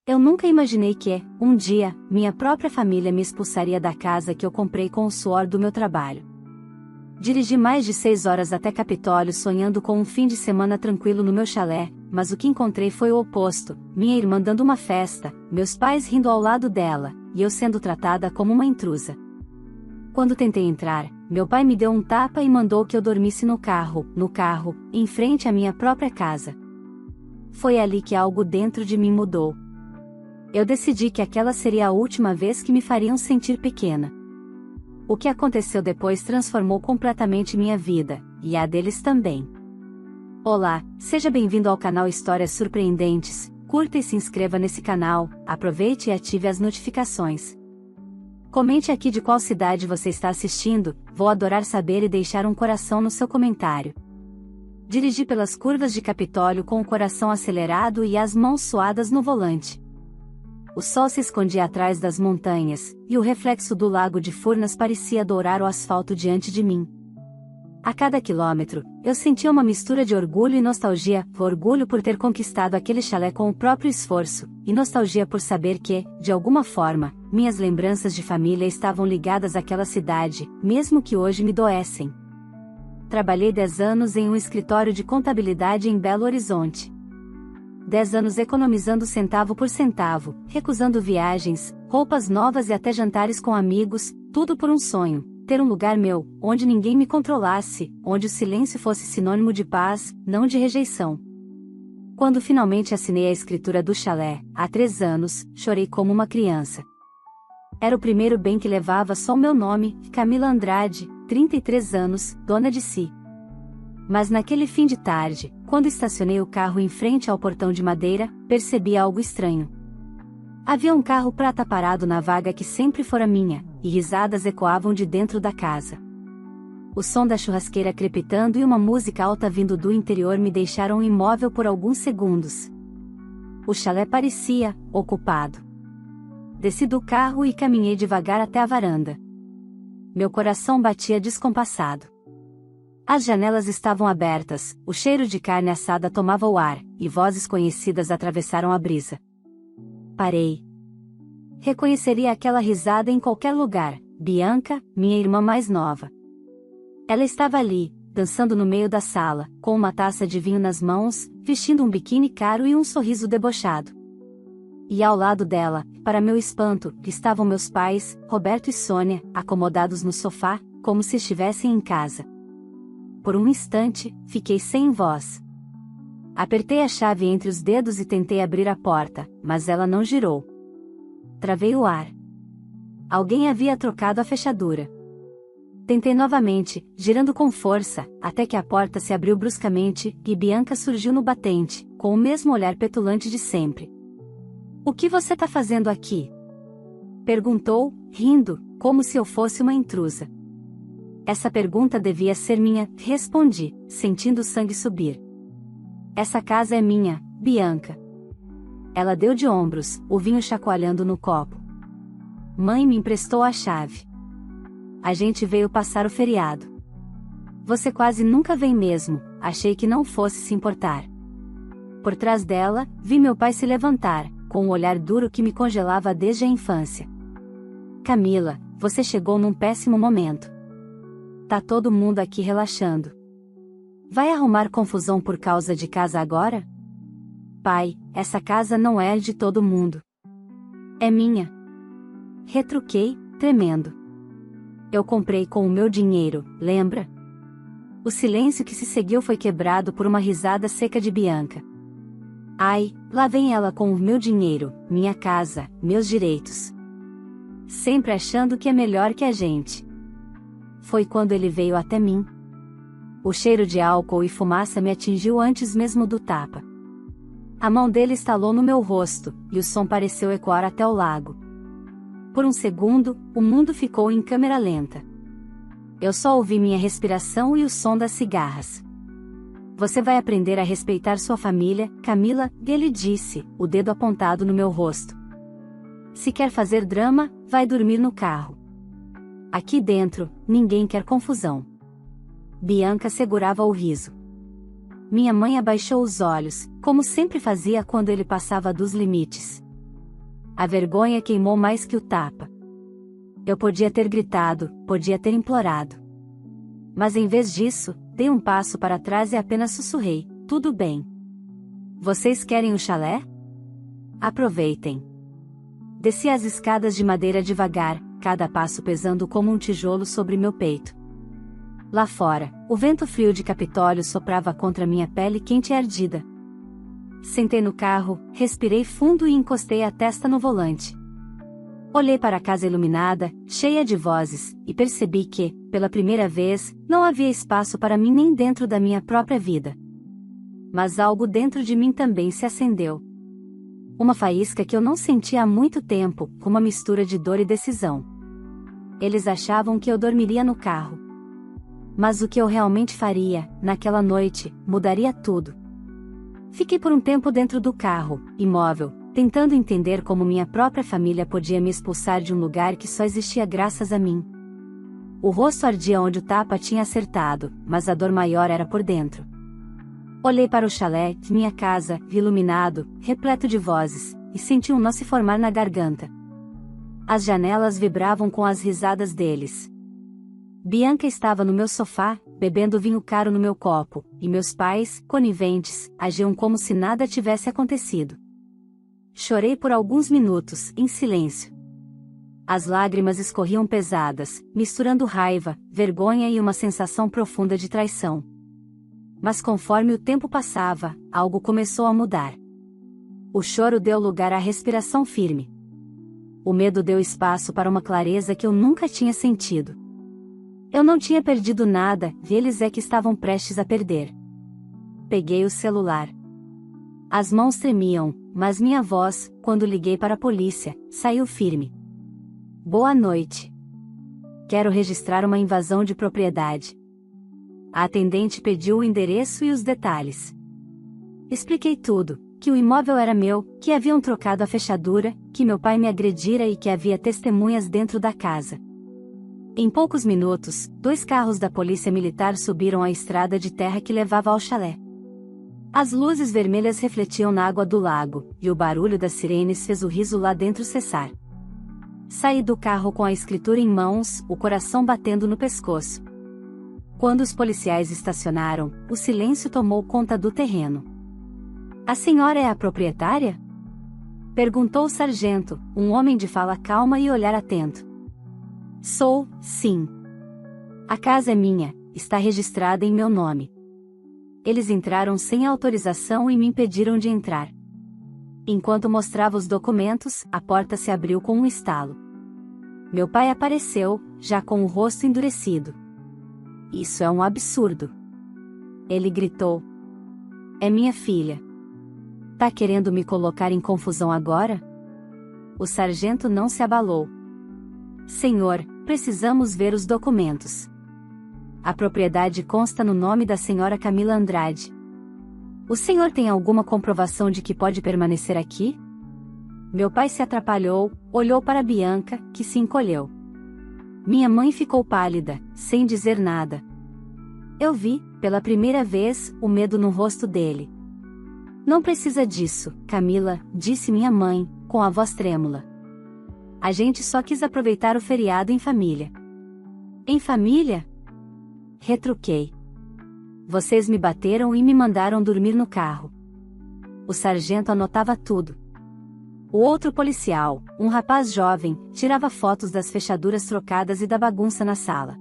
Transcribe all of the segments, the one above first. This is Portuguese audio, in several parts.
Eu nunca imaginei que, um dia, minha própria família me expulsaria da casa que eu comprei com o suor do meu trabalho. Dirigi mais de 6 horas até Capitólio sonhando com um fim de semana tranquilo no meu chalé, mas o que encontrei foi o oposto: minha irmã dando uma festa, meus pais rindo ao lado dela, e eu sendo tratada como uma intrusa. Quando tentei entrar, meu pai me deu um tapa e mandou que eu dormisse no carro, em frente à minha própria casa. Foi ali que algo dentro de mim mudou. Eu decidi que aquela seria a última vez que me fariam sentir pequena. O que aconteceu depois transformou completamente minha vida, e a deles também. Olá, seja bem-vindo ao canal Histórias Surpreendentes. Curta e se inscreva nesse canal, aproveite e ative as notificações. Comente aqui de qual cidade você está assistindo, vou adorar saber e deixar um coração no seu comentário. Dirigi pelas curvas de Capitólio com o coração acelerado e as mãos suadas no volante. O sol se escondia atrás das montanhas, e o reflexo do lago de Furnas parecia dourar o asfalto diante de mim. A cada quilômetro, eu sentia uma mistura de orgulho e nostalgia, orgulho por ter conquistado aquele chalé com o próprio esforço, e nostalgia por saber que, de alguma forma, minhas lembranças de família estavam ligadas àquela cidade, mesmo que hoje me doessem. Trabalhei 10 anos em um escritório de contabilidade em Belo Horizonte. 10 anos economizando centavo por centavo, recusando viagens, roupas novas e até jantares com amigos, tudo por um sonho: ter um lugar meu, onde ninguém me controlasse, onde o silêncio fosse sinônimo de paz, não de rejeição. Quando finalmente assinei a escritura do chalé, há 3 anos, chorei como uma criança. Era o primeiro bem que levava só o meu nome, Camila Andrade, 33 anos, dona de si. Mas naquele fim de tarde, quando estacionei o carro em frente ao portão de madeira, percebi algo estranho. Havia um carro prata parado na vaga que sempre fora minha, e risadas ecoavam de dentro da casa. O som da churrasqueira crepitando e uma música alta vindo do interior me deixaram imóvel por alguns segundos. O chalé parecia ocupado. Desci do carro e caminhei devagar até a varanda. Meu coração batia descompassado. As janelas estavam abertas, o cheiro de carne assada tomava o ar, e vozes conhecidas atravessaram a brisa. Parei. Reconheceria aquela risada em qualquer lugar: Bianca, minha irmã mais nova. Ela estava ali, dançando no meio da sala, com uma taça de vinho nas mãos, vestindo um biquíni caro e um sorriso debochado. E ao lado dela, para meu espanto, estavam meus pais, Roberto e Sônia, acomodados no sofá, como se estivessem em casa. Por um instante, fiquei sem voz. Apertei a chave entre os dedos e tentei abrir a porta, mas ela não girou. Travei o ar. Alguém havia trocado a fechadura. Tentei novamente, girando com força, até que a porta se abriu bruscamente, e Bianca surgiu no batente, com o mesmo olhar petulante de sempre. "O que você tá fazendo aqui?" perguntou, rindo, como se eu fosse uma intrusa. Essa pergunta devia ser minha, respondi, sentindo o sangue subir. "Essa casa é minha, Bianca." Ela deu de ombros, o vinho chacoalhando no copo. "Mãe me emprestou a chave. A gente veio passar o feriado." "Você quase nunca vem mesmo, achei que não fosse se importar." Por trás dela, vi meu pai se levantar, com um olhar duro que me congelava desde a infância. "Camila, você chegou num péssimo momento. Tá todo mundo aqui relaxando. Vai arrumar confusão por causa de casa agora?" "Pai, essa casa não é de todo mundo. É minha." Retruquei, tremendo. "Eu comprei com o meu dinheiro, lembra?" O silêncio que se seguiu foi quebrado por uma risada seca de Bianca. "Ai, lá vem ela com o meu dinheiro, minha casa, meus direitos. Sempre achando que é melhor que a gente." Foi quando ele veio até mim. O cheiro de álcool e fumaça me atingiu antes mesmo do tapa. A mão dele estalou no meu rosto, e o som pareceu ecoar até o lago. Por um segundo, o mundo ficou em câmera lenta. Eu só ouvi minha respiração e o som das cigarras. "Você vai aprender a respeitar sua família, Camila", ele disse, o dedo apontado no meu rosto. "Se quer fazer drama, vai dormir no carro. Aqui dentro, ninguém quer confusão." Bianca segurava o riso. Minha mãe abaixou os olhos, como sempre fazia quando ele passava dos limites. A vergonha queimou mais que o tapa. Eu podia ter gritado, podia ter implorado. Mas em vez disso, dei um passo para trás e apenas sussurrei: tudo bem. Vocês querem o chalé? Aproveitem. Desci as escadas de madeira devagar, cada passo pesando como um tijolo sobre meu peito. Lá fora, o vento frio de Capitólio soprava contra minha pele quente e ardida. Sentei no carro, respirei fundo e encostei a testa no volante. Olhei para a casa iluminada, cheia de vozes, e percebi que, pela primeira vez, não havia espaço para mim nem dentro da minha própria vida. Mas algo dentro de mim também se acendeu. Uma faísca que eu não sentia há muito tempo, com uma mistura de dor e decisão. Eles achavam que eu dormiria no carro. Mas o que eu realmente faria, naquela noite, mudaria tudo. Fiquei por um tempo dentro do carro, imóvel, tentando entender como minha própria família podia me expulsar de um lugar que só existia graças a mim. O rosto ardia onde o tapa tinha acertado, mas a dor maior era por dentro. Olhei para o chalé, minha casa, iluminado, repleto de vozes, e senti um nó se formar na garganta. As janelas vibravam com as risadas deles. Bianca estava no meu sofá, bebendo vinho caro no meu copo, e meus pais, coniventes, agiam como se nada tivesse acontecido. Chorei por alguns minutos, em silêncio. As lágrimas escorriam pesadas, misturando raiva, vergonha e uma sensação profunda de traição. Mas conforme o tempo passava, algo começou a mudar. O choro deu lugar à respiração firme. O medo deu espaço para uma clareza que eu nunca tinha sentido. Eu não tinha perdido nada, e eles é que estavam prestes a perder. Peguei o celular. As mãos tremiam, mas minha voz, quando liguei para a polícia, saiu firme. Boa noite. Quero registrar uma invasão de propriedade. A atendente pediu o endereço e os detalhes. Expliquei tudo, que o imóvel era meu, que haviam trocado a fechadura, que meu pai me agredira e que havia testemunhas dentro da casa. Em poucos minutos, 2 carros da polícia militar subiram a estrada de terra que levava ao chalé. As luzes vermelhas refletiam na água do lago, e o barulho das sirenes fez o riso lá dentro cessar. Saí do carro com a escritura em mãos, o coração batendo no pescoço. Quando os policiais estacionaram, o silêncio tomou conta do terreno. A senhora é a proprietária? Perguntou o sargento, um homem de fala calma e olhar atento. Sou, sim. A casa é minha, está registrada em meu nome. Eles entraram sem autorização e me impediram de entrar. Enquanto mostrava os documentos, a porta se abriu com um estalo. Meu pai apareceu, já com o rosto endurecido. Isso é um absurdo. Ele gritou. É minha filha. Tá querendo me colocar em confusão agora? O sargento não se abalou. Senhor, precisamos ver os documentos. A propriedade consta no nome da senhora Camila Andrade. O senhor tem alguma comprovação de que pode permanecer aqui? Meu pai se atrapalhou, olhou para Bianca, que se encolheu. Minha mãe ficou pálida, sem dizer nada. Eu vi, pela primeira vez, o medo no rosto dele. Não precisa disso, Camila, disse minha mãe, com a voz trêmula. A gente só quis aproveitar o feriado em família. Em família? Retruquei. Vocês me bateram e me mandaram dormir no carro. O sargento anotava tudo. O outro policial, um rapaz jovem, tirava fotos das fechaduras trocadas e da bagunça na sala.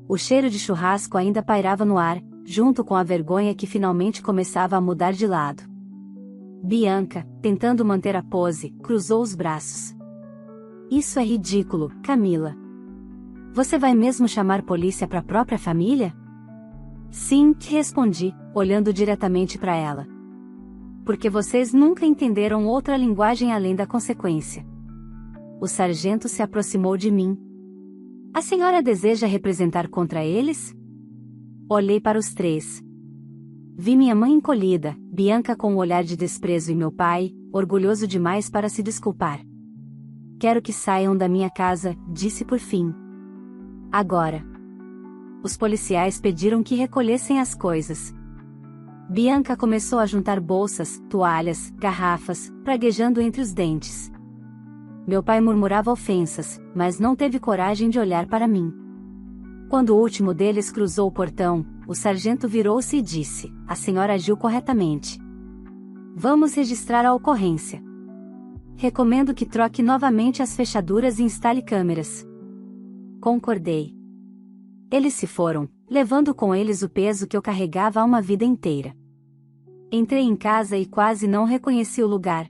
O cheiro de churrasco ainda pairava no ar, junto com a vergonha que finalmente começava a mudar de lado. Bianca, tentando manter a pose, cruzou os braços. Isso é ridículo, Camila. Você vai mesmo chamar polícia para a própria família? Sim, respondi, olhando diretamente para ela. Porque vocês nunca entenderam outra linguagem além da consequência. O sargento se aproximou de mim. A senhora deseja representar contra eles? Olhei para os 3. Vi minha mãe encolhida, Bianca com um olhar de desprezo e meu pai, orgulhoso demais para se desculpar. Quero que saiam da minha casa, disse por fim. Agora. Os policiais pediram que recolhessem as coisas. Bianca começou a juntar bolsas, toalhas, garrafas, praguejando entre os dentes. Meu pai murmurava ofensas, mas não teve coragem de olhar para mim. Quando o último deles cruzou o portão, o sargento virou-se e disse: "A senhora agiu corretamente. Vamos registrar a ocorrência. Recomendo que troque novamente as fechaduras e instale câmeras." Concordei. Eles se foram, levando com eles o peso que eu carregava há uma vida inteira. Entrei em casa e quase não reconheci o lugar.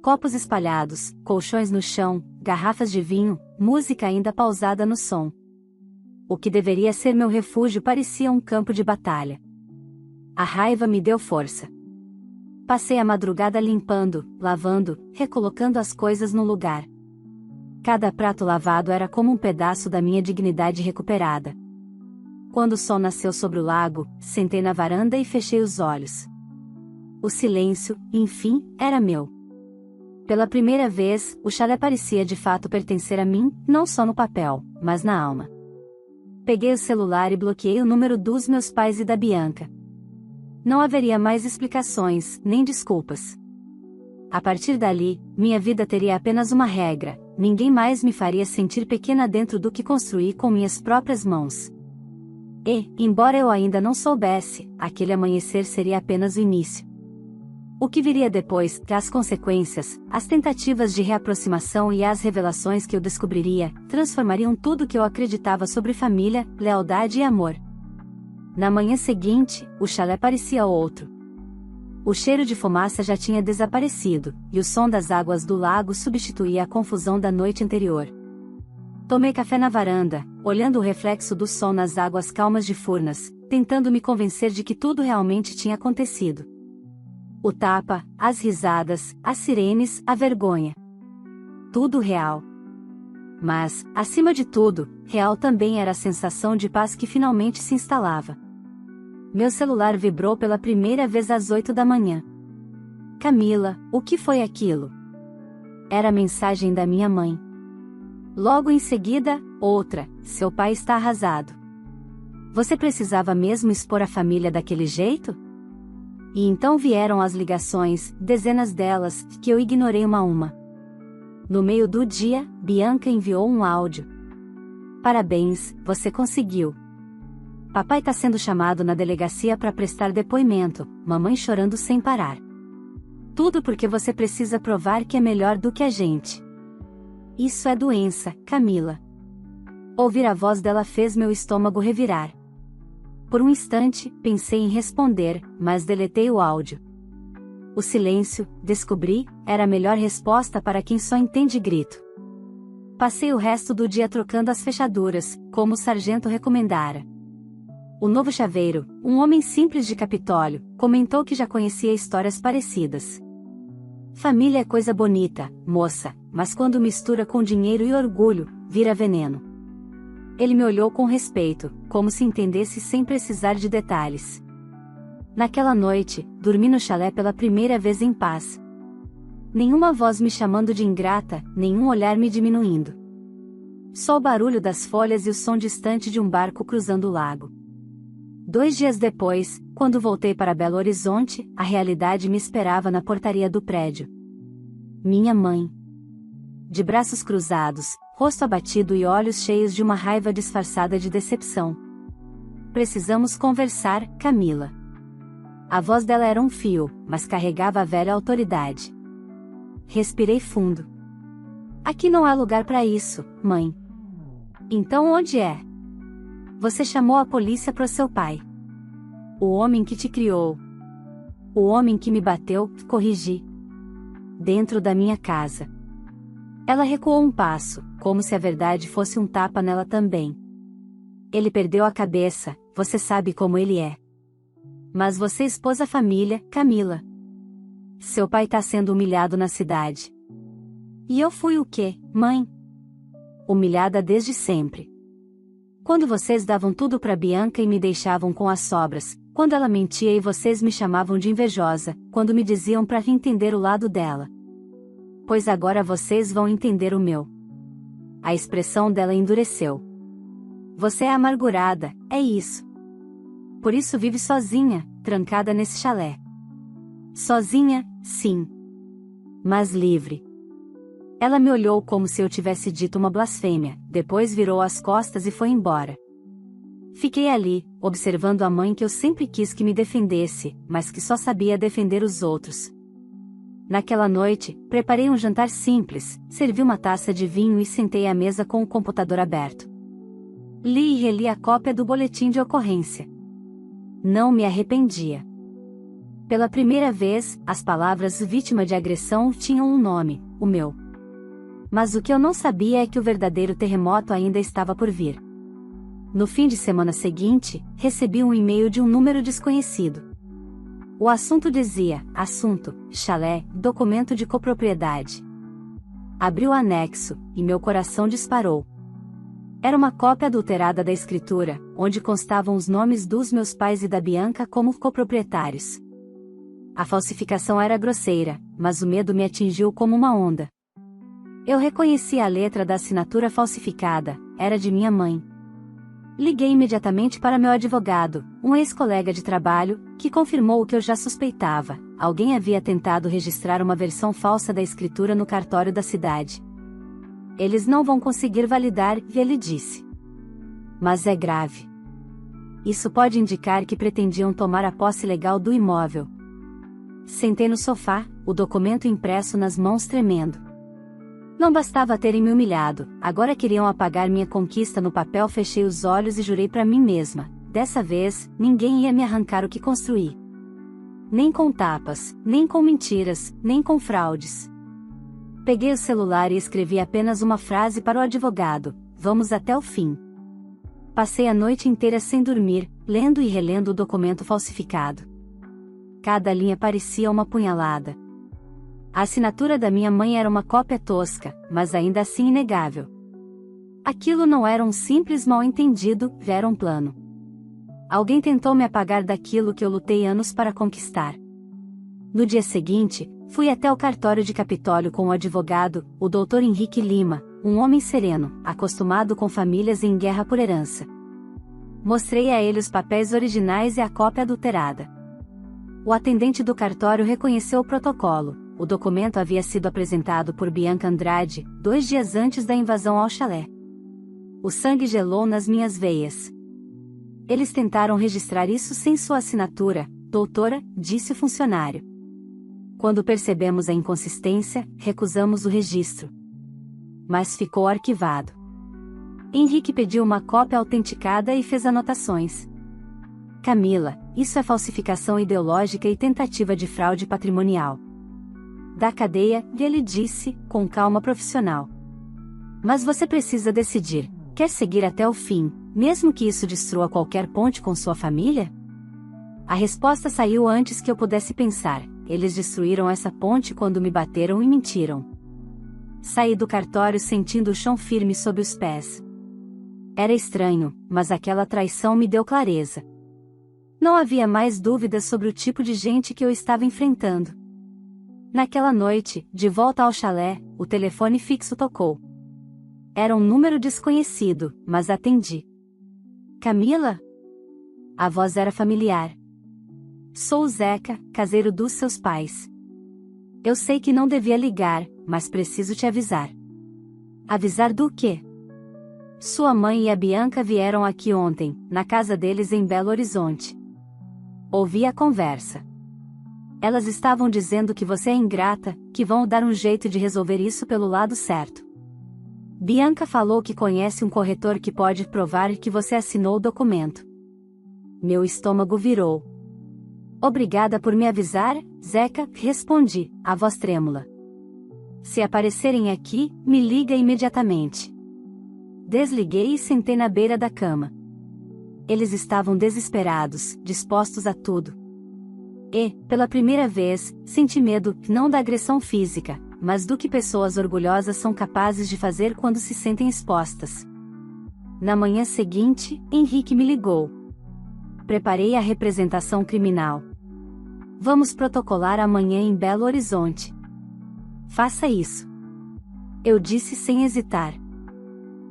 Copos espalhados, colchões no chão, garrafas de vinho, música ainda pausada no som. O que deveria ser meu refúgio parecia um campo de batalha. A raiva me deu força. Passei a madrugada limpando, lavando, recolocando as coisas no lugar. Cada prato lavado era como um pedaço da minha dignidade recuperada. Quando o sol nasceu sobre o lago, sentei na varanda e fechei os olhos. O silêncio, enfim, era meu. Pela primeira vez, o chalé parecia de fato pertencer a mim, não só no papel, mas na alma. Peguei o celular e bloqueei o número dos meus pais e da Bianca. Não haveria mais explicações, nem desculpas. A partir dali, minha vida teria apenas uma regra: ninguém mais me faria sentir pequena dentro do que construí com minhas próprias mãos. E, embora eu ainda não soubesse, aquele amanhecer seria apenas o início. O que viria depois, as consequências, as tentativas de reaproximação e as revelações que eu descobriria, transformariam tudo que eu acreditava sobre família, lealdade e amor. Na manhã seguinte, o chalé parecia outro. O cheiro de fumaça já tinha desaparecido, e o som das águas do lago substituía a confusão da noite anterior. Tomei café na varanda, olhando o reflexo do sol nas águas calmas de Furnas, tentando me convencer de que tudo realmente tinha acontecido. O tapa, as risadas, as sirenes, a vergonha. Tudo real. Mas, acima de tudo, real também era a sensação de paz que finalmente se instalava. Meu celular vibrou pela primeira vez às 8 da manhã. "Camila, o que foi aquilo?" Era a mensagem da minha mãe. Logo em seguida, outra: "Seu pai está arrasado. Você precisava mesmo expor a família daquele jeito?" E então vieram as ligações, dezenas delas, que eu ignorei uma a uma. No meio do dia, Bianca enviou um áudio. "Parabéns, você conseguiu. Papai tá sendo chamado na delegacia para prestar depoimento", mamãe chorando sem parar. "Tudo porque você precisa provar que é melhor do que a gente." "Isso é doença, Camila." Ouvir a voz dela fez meu estômago revirar. Por um instante, pensei em responder, mas deletei o áudio. O silêncio, descobri, era a melhor resposta para quem só entende grito. Passei o resto do dia trocando as fechaduras, como o sargento recomendara. O novo chaveiro, um homem simples de Capitólio, comentou que já conhecia histórias parecidas. "Família é coisa bonita, moça, mas quando mistura com dinheiro e orgulho, vira veneno." Ele me olhou com respeito, como se entendesse sem precisar de detalhes. Naquela noite, dormi no chalé pela primeira vez em paz. Nenhuma voz me chamando de ingrata, nenhum olhar me diminuindo. Só o barulho das folhas e o som distante de um barco cruzando o lago. 2 dias depois, quando voltei para Belo Horizonte, a realidade me esperava na portaria do prédio. Minha mãe. De braços cruzados, rosto abatido e olhos cheios de uma raiva disfarçada de decepção. "Precisamos conversar, Camila." A voz dela era um fio, mas carregava a velha autoridade. Respirei fundo. "Aqui não há lugar para isso, mãe." "Então onde é?" "Você chamou a polícia pro seu pai. O homem que te criou. O homem que me bateu", corrigi. "Dentro da minha casa." Ela recuou um passo, como se a verdade fosse um tapa nela também. "Ele perdeu a cabeça, você sabe como ele é. Mas você expôs a família, Camila. Seu pai tá sendo humilhado na cidade." "E eu fui o quê, mãe?" "Humilhada desde sempre. Quando vocês davam tudo pra Bianca e me deixavam com as sobras, quando ela mentia e vocês me chamavam de invejosa, quando me diziam pra entender o lado dela. Pois agora vocês vão entender o meu." A expressão dela endureceu. "Você é amargurada, é isso. Por isso vive sozinha, trancada nesse chalé." "Sozinha, sim. Mas livre." Ela me olhou como se eu tivesse dito uma blasfêmia, depois virou as costas e foi embora. Fiquei ali, observando a mãe que eu sempre quis que me defendesse, mas que só sabia defender os outros. Naquela noite, preparei um jantar simples, servi uma taça de vinho e sentei à mesa com o computador aberto. Li e reli a cópia do boletim de ocorrência. Não me arrependia. Pela primeira vez, as palavras vítima de agressão tinham um nome, o meu. Mas o que eu não sabia é que o verdadeiro terremoto ainda estava por vir. No fim de semana seguinte, recebi um e-mail de um número desconhecido. O assunto dizia: assunto, chalé, documento de copropriedade. Abri o anexo, e meu coração disparou. Era uma cópia adulterada da escritura, onde constavam os nomes dos meus pais e da Bianca como coproprietários. A falsificação era grosseira, mas o medo me atingiu como uma onda. Eu reconheci a letra da assinatura falsificada, era de minha mãe. Liguei imediatamente para meu advogado, um ex-colega de trabalho, que confirmou o que eu já suspeitava: alguém havia tentado registrar uma versão falsa da escritura no cartório da cidade. Eles não vão conseguir validar, ele disse. Mas é grave. Isso pode indicar que pretendiam tomar a posse legal do imóvel. Sentei no sofá, o documento impresso nas mãos tremendo. Não bastava terem me humilhado, agora queriam apagar minha conquista no papel. Fechei os olhos e jurei para mim mesma: dessa vez, ninguém ia me arrancar o que construí. Nem com tapas, nem com mentiras, nem com fraudes. Peguei o celular e escrevi apenas uma frase para o advogado: vamos até o fim. Passei a noite inteira sem dormir, lendo e relendo o documento falsificado. Cada linha parecia uma punhalada. A assinatura da minha mãe era uma cópia tosca, mas ainda assim inegável. Aquilo não era um simples mal-entendido, era um plano. Alguém tentou me apagar daquilo que eu lutei anos para conquistar. No dia seguinte, fui até o cartório de Capitólio com o advogado, o Dr. Henrique Lima, um homem sereno, acostumado com famílias em guerra por herança. Mostrei a ele os papéis originais e a cópia adulterada. O atendente do cartório reconheceu o protocolo. O documento havia sido apresentado por Bianca Andrade, 2 dias antes da invasão ao chalé. O sangue gelou nas minhas veias. Eles tentaram registrar isso sem sua assinatura, doutora, disse o funcionário. Quando percebemos a inconsistência, recusamos o registro. Mas ficou arquivado. Henrique pediu uma cópia autenticada e fez anotações. Camila, isso é falsificação ideológica e tentativa de fraude patrimonial. Da cadeia, ele disse, com calma profissional. Mas você precisa decidir: quer seguir até o fim, mesmo que isso destrua qualquer ponte com sua família? A resposta saiu antes que eu pudesse pensar: eles destruíram essa ponte quando me bateram e mentiram. Saí do cartório sentindo o chão firme sob os pés. Era estranho, mas aquela traição me deu clareza. Não havia mais dúvidas sobre o tipo de gente que eu estava enfrentando. Naquela noite, de volta ao chalé, o telefone fixo tocou. Era um número desconhecido, mas atendi. Camila? A voz era familiar. Sou o Zeca, caseiro dos seus pais. Eu sei que não devia ligar, mas preciso te avisar. Avisar do quê? Sua mãe e a Bianca vieram aqui ontem, na casa deles em Belo Horizonte. Ouvi a conversa. Elas estavam dizendo que você é ingrata, que vão dar um jeito de resolver isso pelo lado certo. Bianca falou que conhece um corretor que pode provar que você assinou o documento. Meu estômago virou. Obrigada por me avisar, Zeca, respondi, a voz trêmula. Se aparecerem aqui, me liga imediatamente. Desliguei e sentei na beira da cama. Eles estavam desesperados, dispostos a tudo. E, pela primeira vez, senti medo, não da agressão física, mas do que pessoas orgulhosas são capazes de fazer quando se sentem expostas. Na manhã seguinte, Henrique me ligou. Preparei a representação criminal. Vamos protocolar amanhã em Belo Horizonte. Faça isso. Eu disse sem hesitar.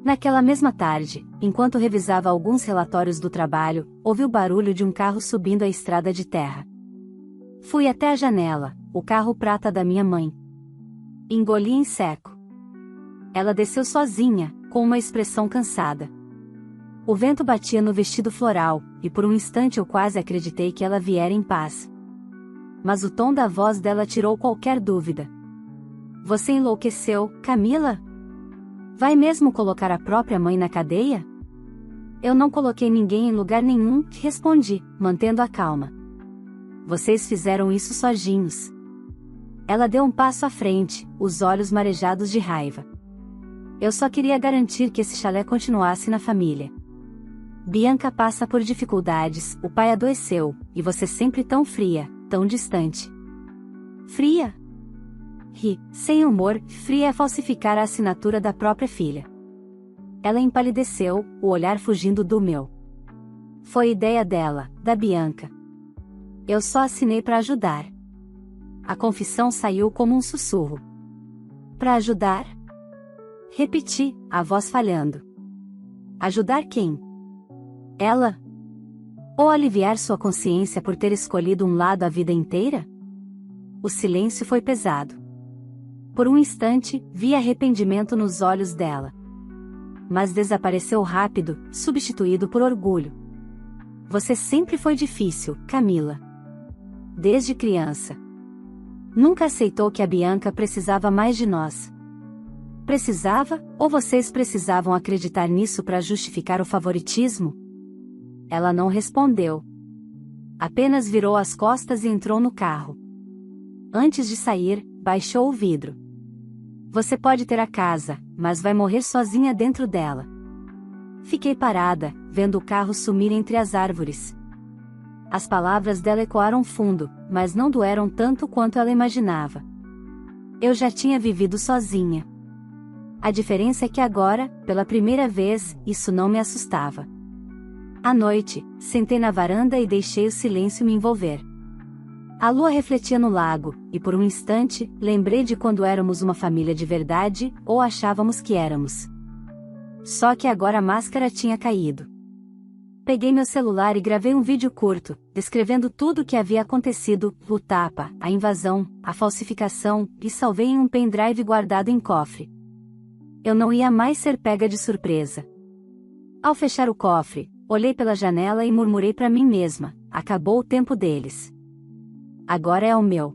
Naquela mesma tarde, enquanto revisava alguns relatórios do trabalho, ouvi o barulho de um carro subindo a estrada de terra. Fui até a janela, o carro prata da minha mãe. Engoli em seco. Ela desceu sozinha, com uma expressão cansada. O vento batia no vestido floral, e por um instante eu quase acreditei que ela viera em paz. Mas o tom da voz dela tirou qualquer dúvida. Você enlouqueceu, Camila? Vai mesmo colocar a própria mãe na cadeia? Eu não coloquei ninguém em lugar nenhum, respondi, mantendo a calma. Vocês fizeram isso sozinhos. Ela deu um passo à frente, os olhos marejados de raiva. Eu só queria garantir que esse chalé continuasse na família. Bianca passa por dificuldades, o pai adoeceu, e você sempre tão fria, tão distante. Fria? Ri, sem humor, fria é falsificar a assinatura da própria filha. Ela empalideceu, o olhar fugindo do meu. Foi ideia dela, da Bianca. Eu só assinei para ajudar. A confissão saiu como um sussurro. Para ajudar? Repeti, a voz falhando. Ajudar quem? Ela? Ou aliviar sua consciência por ter escolhido um lado a vida inteira? O silêncio foi pesado. Por um instante, vi arrependimento nos olhos dela. Mas desapareceu rápido, substituído por orgulho. Você sempre foi difícil, Camila. Desde criança. Nunca aceitou que a Bianca precisava mais de nós. Precisava, ou vocês precisavam acreditar nisso para justificar o favoritismo? Ela não respondeu. Apenas virou as costas e entrou no carro. Antes de sair, baixou o vidro. Você pode ter a casa, mas vai morrer sozinha dentro dela. Fiquei parada, vendo o carro sumir entre as árvores. As palavras dela ecoaram fundo, mas não doeram tanto quanto ela imaginava. Eu já tinha vivido sozinha. A diferença é que agora, pela primeira vez, isso não me assustava. À noite, sentei na varanda e deixei o silêncio me envolver. A lua refletia no lago, e por um instante, lembrei de quando éramos uma família de verdade, ou achávamos que éramos. Só que agora a máscara tinha caído. Peguei meu celular e gravei um vídeo curto, descrevendo tudo o que havia acontecido, o tapa, a invasão, a falsificação, e salvei em um pendrive guardado em cofre. Eu não ia mais ser pega de surpresa. Ao fechar o cofre, olhei pela janela e murmurei para mim mesma, acabou o tempo deles. Agora é o meu.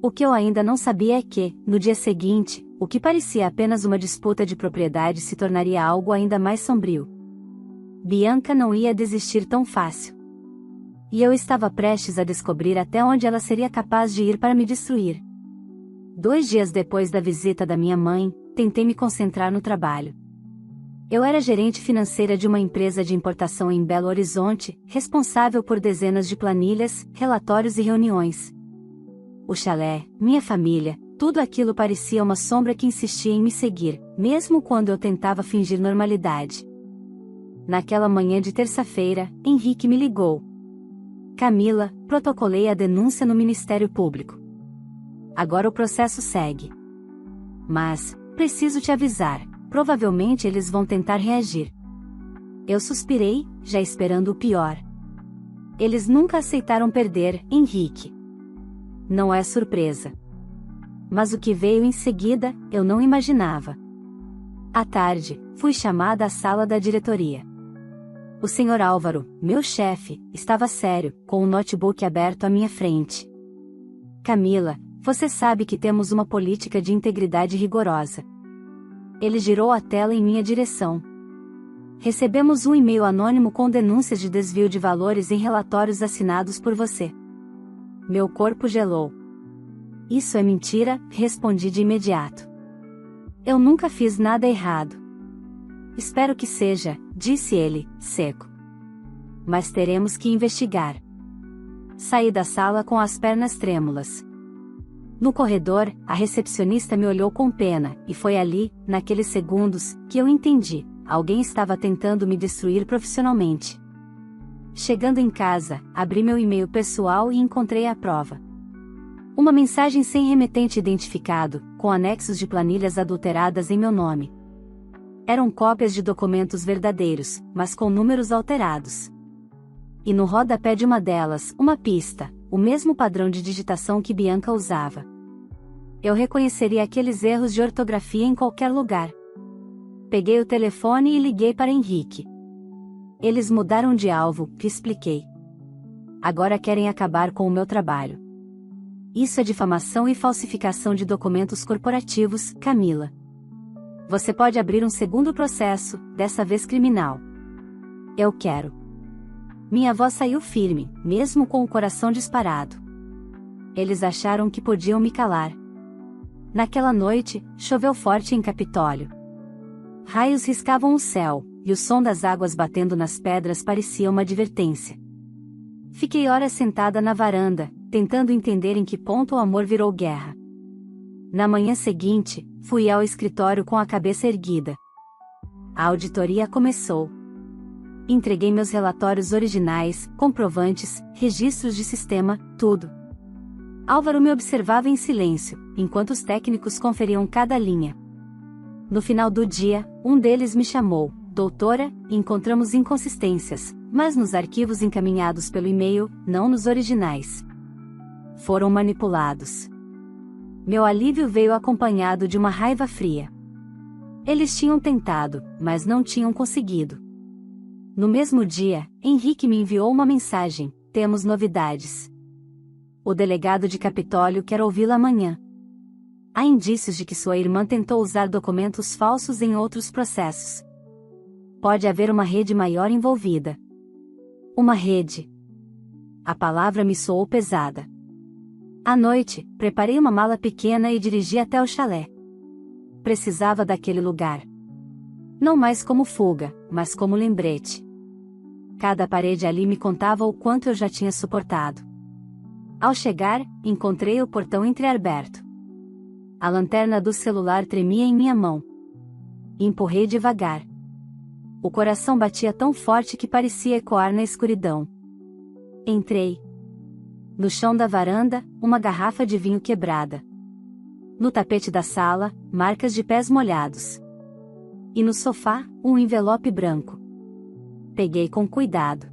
O que eu ainda não sabia é que, no dia seguinte, o que parecia apenas uma disputa de propriedade se tornaria algo ainda mais sombrio. Bianca não ia desistir tão fácil. E eu estava prestes a descobrir até onde ela seria capaz de ir para me destruir. 2 dias depois da visita da minha mãe, tentei me concentrar no trabalho. Eu era gerente financeira de uma empresa de importação em Belo Horizonte, responsável por dezenas de planilhas, relatórios e reuniões. O chalé, minha família, tudo aquilo parecia uma sombra que insistia em me seguir, mesmo quando eu tentava fingir normalidade. Naquela manhã de terça-feira, Henrique me ligou. Camila, protocolei a denúncia no Ministério Público. Agora o processo segue. Mas, preciso te avisar. Provavelmente eles vão tentar reagir. Eu suspirei, já esperando o pior. Eles nunca aceitaram perder, Henrique. Não é surpresa. Mas o que veio em seguida, eu não imaginava. À tarde, fui chamada à sala da diretoria. O Sr. Álvaro, meu chefe, estava sério, com o notebook aberto à minha frente. Camila, você sabe que temos uma política de integridade rigorosa. Ele girou a tela em minha direção. Recebemos um e-mail anônimo com denúncias de desvio de valores em relatórios assinados por você. Meu corpo gelou. Isso é mentira, respondi de imediato. Eu nunca fiz nada errado. Espero que seja, disse ele, seco. Mas teremos que investigar. Saí da sala com as pernas trêmulas. No corredor, a recepcionista me olhou com pena, e foi ali, naqueles segundos, que eu entendi: alguém estava tentando me destruir profissionalmente. Chegando em casa, abri meu e-mail pessoal e encontrei a prova. Uma mensagem sem remetente identificado, com anexos de planilhas adulteradas em meu nome. Eram cópias de documentos verdadeiros, mas com números alterados. E no rodapé de uma delas, uma pista, o mesmo padrão de digitação que Bianca usava. Eu reconheceria aqueles erros de ortografia em qualquer lugar. Peguei o telefone e liguei para Henrique. Eles mudaram de alvo, expliquei. Agora querem acabar com o meu trabalho. Isso é difamação e falsificação de documentos corporativos, Camila. Você pode abrir um segundo processo, dessa vez criminal. Eu quero. Minha voz saiu firme, mesmo com o coração disparado. Eles acharam que podiam me calar. Naquela noite, choveu forte em Capitólio. Raios riscavam o céu, e o som das águas batendo nas pedras parecia uma advertência. Fiquei horas sentada na varanda, tentando entender em que ponto o amor virou guerra. Na manhã seguinte, fui ao escritório com a cabeça erguida. A auditoria começou. Entreguei meus relatórios originais, comprovantes, registros de sistema, tudo. Álvaro me observava em silêncio, enquanto os técnicos conferiam cada linha. No final do dia, um deles me chamou: doutora, encontramos inconsistências, mas nos arquivos encaminhados pelo e-mail, não nos originais. Foram manipulados. Meu alívio veio acompanhado de uma raiva fria. Eles tinham tentado, mas não tinham conseguido. No mesmo dia, Henrique me enviou uma mensagem: temos novidades. O delegado de Capitólio quer ouvi-la amanhã. Há indícios de que sua irmã tentou usar documentos falsos em outros processos. Pode haver uma rede maior envolvida. Uma rede. A palavra me soou pesada. À noite, preparei uma mala pequena e dirigi até o chalé. Precisava daquele lugar. Não mais como fuga, mas como lembrete. Cada parede ali me contava o quanto eu já tinha suportado. Ao chegar, encontrei o portão entreaberto. A lanterna do celular tremia em minha mão. Empurrei devagar. O coração batia tão forte que parecia ecoar na escuridão. Entrei. No chão da varanda, uma garrafa de vinho quebrada. No tapete da sala, marcas de pés molhados. E no sofá, um envelope branco. Peguei com cuidado.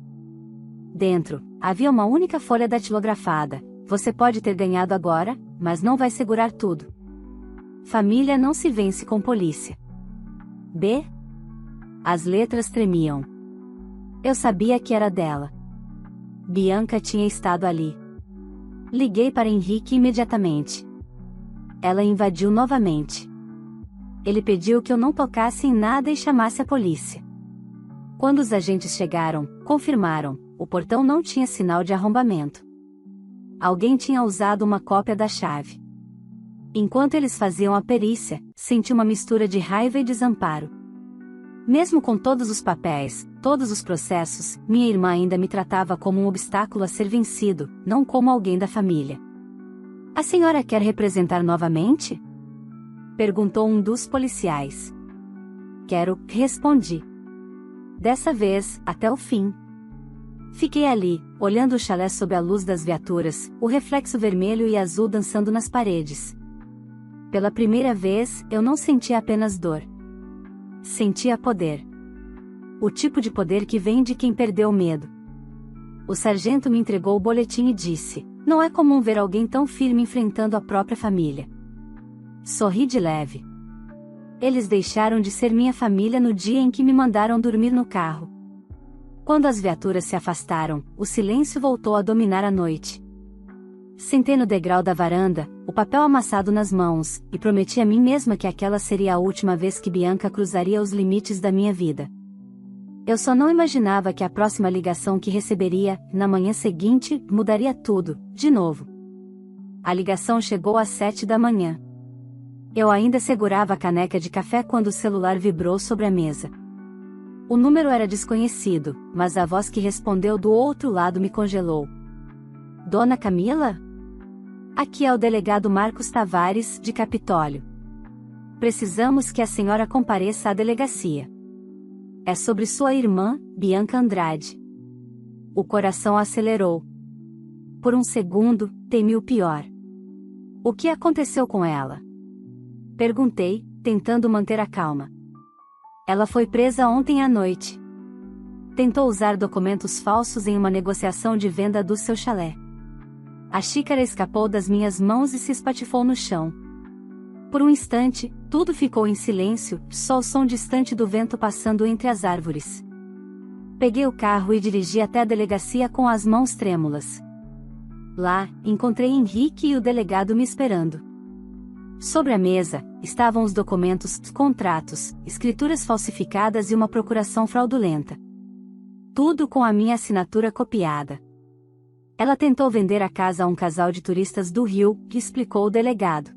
Dentro, havia uma única folha datilografada: você pode ter ganhado agora, mas não vai segurar tudo. Família não se vence com polícia. B. As letras tremiam. Eu sabia que era dela. Bianca tinha estado ali. Liguei para Henrique imediatamente. Ela invadiu novamente. Ele pediu que eu não tocasse em nada e chamasse a polícia. Quando os agentes chegaram, confirmaram: o portão não tinha sinal de arrombamento. Alguém tinha usado uma cópia da chave. Enquanto eles faziam a perícia, senti uma mistura de raiva e desamparo. Mesmo com todos os papéis, todos os processos, minha irmã ainda me tratava como um obstáculo a ser vencido, não como alguém da família. A senhora quer representar novamente? Perguntou um dos policiais. Quero, respondi. Dessa vez, até o fim. Fiquei ali, olhando o chalé sob a luz das viaturas, o reflexo vermelho e azul dançando nas paredes. Pela primeira vez, eu não sentia apenas dor. Sentia poder. O tipo de poder que vem de quem perdeu o medo. O sargento me entregou o boletim e disse: não é comum ver alguém tão firme enfrentando a própria família. Sorri de leve. Eles deixaram de ser minha família no dia em que me mandaram dormir no carro. Quando as viaturas se afastaram, o silêncio voltou a dominar a noite. Sentei no degrau da varanda, o papel amassado nas mãos, e prometi a mim mesma que aquela seria a última vez que Bianca cruzaria os limites da minha vida. Eu só não imaginava que a próxima ligação que receberia, na manhã seguinte, mudaria tudo, de novo. A ligação chegou às 7 da manhã. Eu ainda segurava a caneca de café quando o celular vibrou sobre a mesa. O número era desconhecido, mas a voz que respondeu do outro lado me congelou. Dona Camila? Aqui é o delegado Marcos Tavares, de Capitólio. Precisamos que a senhora compareça à delegacia. É sobre sua irmã, Bianca Andrade. O coração acelerou. Por um segundo, temi o pior. O que aconteceu com ela? Perguntei, tentando manter a calma. Ela foi presa ontem à noite. Tentou usar documentos falsos em uma negociação de venda do seu chalé. A xícara escapou das minhas mãos e se espatifou no chão. Por um instante, tudo ficou em silêncio, só o som distante do vento passando entre as árvores. Peguei o carro e dirigi até a delegacia com as mãos trêmulas. Lá, encontrei Henrique e o delegado me esperando. Sobre a mesa, estavam os documentos, contratos, escrituras falsificadas e uma procuração fraudulenta. Tudo com a minha assinatura copiada. Ela tentou vender a casa a um casal de turistas do Rio, explicou o delegado.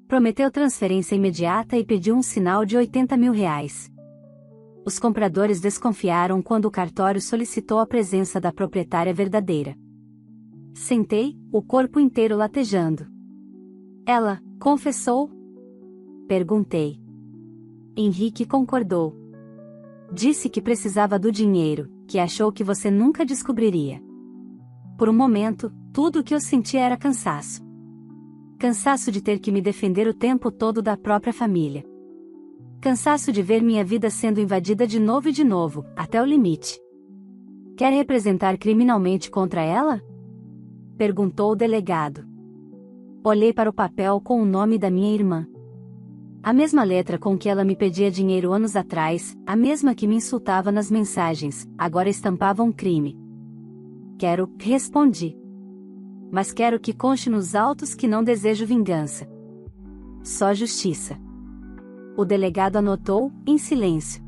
Prometeu transferência imediata e pediu um sinal de R$80 mil. Os compradores desconfiaram quando o cartório solicitou a presença da proprietária verdadeira. Sentei, o corpo inteiro latejando. Ela, confessou? Perguntei. Henrique concordou. Disse que precisava do dinheiro, que achou que você nunca descobriria. Por um momento, tudo o que eu senti era cansaço. Cansaço de ter que me defender o tempo todo da própria família. Cansaço de ver minha vida sendo invadida de novo, até o limite. Quer representar criminalmente contra ela? Perguntou o delegado. Olhei para o papel com o nome da minha irmã. A mesma letra com que ela me pedia dinheiro anos atrás, a mesma que me insultava nas mensagens, agora estampava um crime. Quero, respondi. Mas quero que conste nos autos que não desejo vingança. Só justiça. O delegado anotou, em silêncio.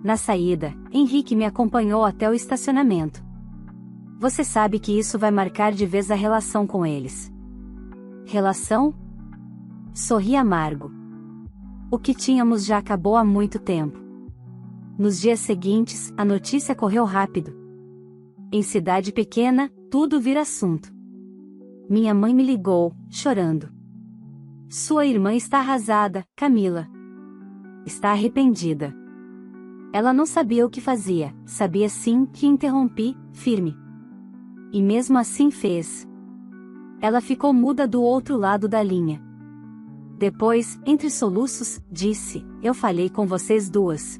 Na saída, Henrique me acompanhou até o estacionamento. Você sabe que isso vai marcar de vez a relação com eles. Relação? Sorri amargo. O que tínhamos já acabou há muito tempo. Nos dias seguintes, a notícia correu rápido. Em cidade pequena, tudo vira assunto. Minha mãe me ligou, chorando. Sua irmã está arrasada, Camila. Está arrependida. Ela não sabia o que fazia, sabia sim que interrompi, firme. E mesmo assim fez. Ela ficou muda do outro lado da linha. Depois, entre soluços, disse: eu falhei com vocês duas.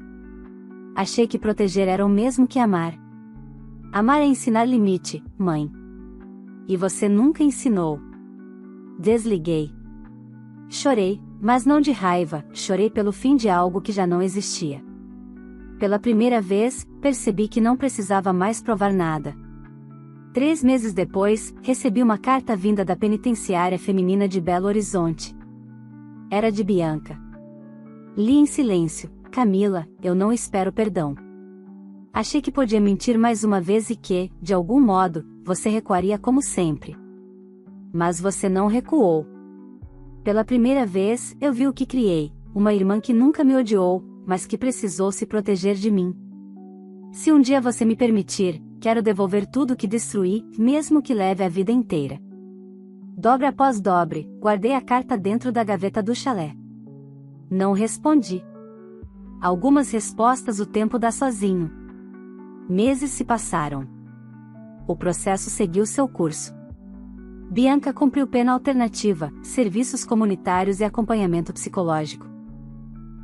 Achei que proteger era o mesmo que amar. Amar é ensinar limite, mãe. E você nunca ensinou. Desliguei. Chorei, mas não de raiva, chorei pelo fim de algo que já não existia. Pela primeira vez, percebi que não precisava mais provar nada. 3 meses depois, recebi uma carta vinda da penitenciária feminina de Belo Horizonte. Era de Bianca. Li em silêncio: Camila, eu não espero perdão. Achei que podia mentir mais uma vez e que, de algum modo, você recuaria como sempre. Mas você não recuou. Pela primeira vez, eu vi o que criei, uma irmã que nunca me odiou, mas que precisou se proteger de mim. Se um dia você me permitir, quero devolver tudo que destruí, mesmo que leve a vida inteira. Dobre após dobre, guardei a carta dentro da gaveta do chalé. Não respondi. Algumas respostas o tempo dá sozinho. Meses se passaram. O processo seguiu seu curso. Bianca cumpriu pena alternativa, serviços comunitários e acompanhamento psicológico.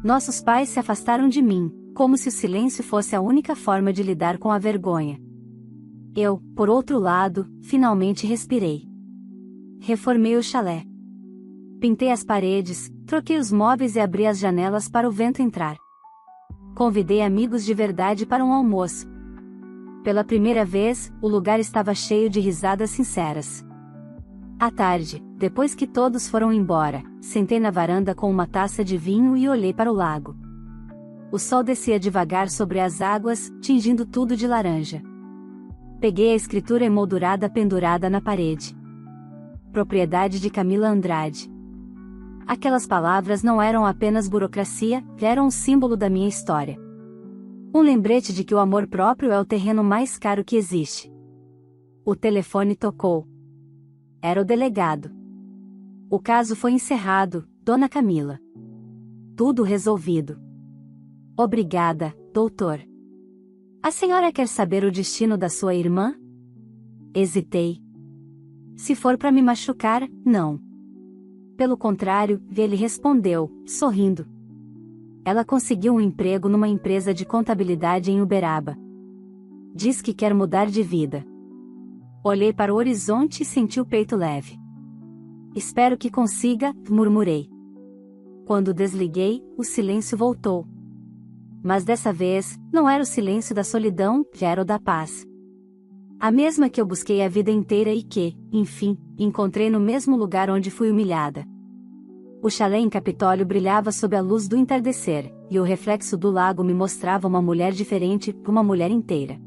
Nossos pais se afastaram de mim, como se o silêncio fosse a única forma de lidar com a vergonha. Eu, por outro lado, finalmente respirei. Reformei o chalé. Pintei as paredes, troquei os móveis e abri as janelas para o vento entrar. Convidei amigos de verdade para um almoço. Pela primeira vez, o lugar estava cheio de risadas sinceras. À tarde, depois que todos foram embora, sentei na varanda com uma taça de vinho e olhei para o lago. O sol descia devagar sobre as águas, tingindo tudo de laranja. Peguei a escritura emoldurada pendurada na parede. Propriedade de Camila Andrade. Aquelas palavras não eram apenas burocracia, eram um símbolo da minha história. Um lembrete de que o amor próprio é o terreno mais caro que existe. O telefone tocou. Era o delegado. O caso foi encerrado, Dona Camila. Tudo resolvido. Obrigada, doutor. A senhora quer saber o destino da sua irmã? Hesitei. Se for para me machucar, não. Pelo contrário, ele respondeu, sorrindo. Ela conseguiu um emprego numa empresa de contabilidade em Uberaba. Diz que quer mudar de vida. Olhei para o horizonte e senti o peito leve. Espero que consiga, murmurei. Quando desliguei, o silêncio voltou. Mas dessa vez, não era o silêncio da solidão, já era o da paz. A mesma que eu busquei a vida inteira e que, enfim, encontrei no mesmo lugar onde fui humilhada. O chalé em Capitólio brilhava sob a luz do entardecer, e o reflexo do lago me mostrava uma mulher diferente, uma mulher inteira.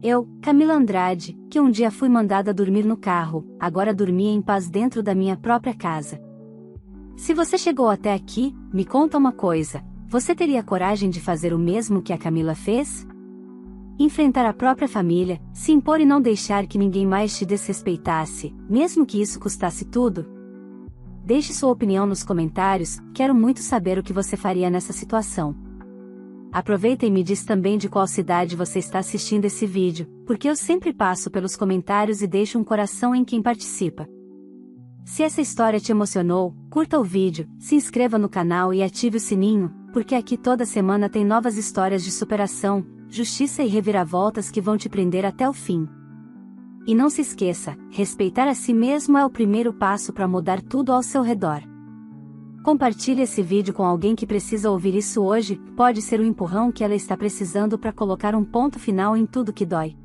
Eu, Camila Andrade, que um dia fui mandada dormir no carro, agora dormia em paz dentro da minha própria casa. Se você chegou até aqui, me conta uma coisa: você teria coragem de fazer o mesmo que a Camila fez? Enfrentar a própria família, se impor e não deixar que ninguém mais te desrespeitasse, mesmo que isso custasse tudo? Deixe sua opinião nos comentários, quero muito saber o que você faria nessa situação. Aproveita e me diz também de qual cidade você está assistindo esse vídeo, porque eu sempre passo pelos comentários e deixo um coração em quem participa. Se essa história te emocionou, curta o vídeo, se inscreva no canal e ative o sininho, porque aqui toda semana tem novas histórias de superação, justiça e reviravoltas que vão te prender até o fim. E não se esqueça, respeitar a si mesmo é o primeiro passo para mudar tudo ao seu redor. Compartilhe esse vídeo com alguém que precisa ouvir isso hoje, pode ser o empurrão que ela está precisando para colocar um ponto final em tudo que dói.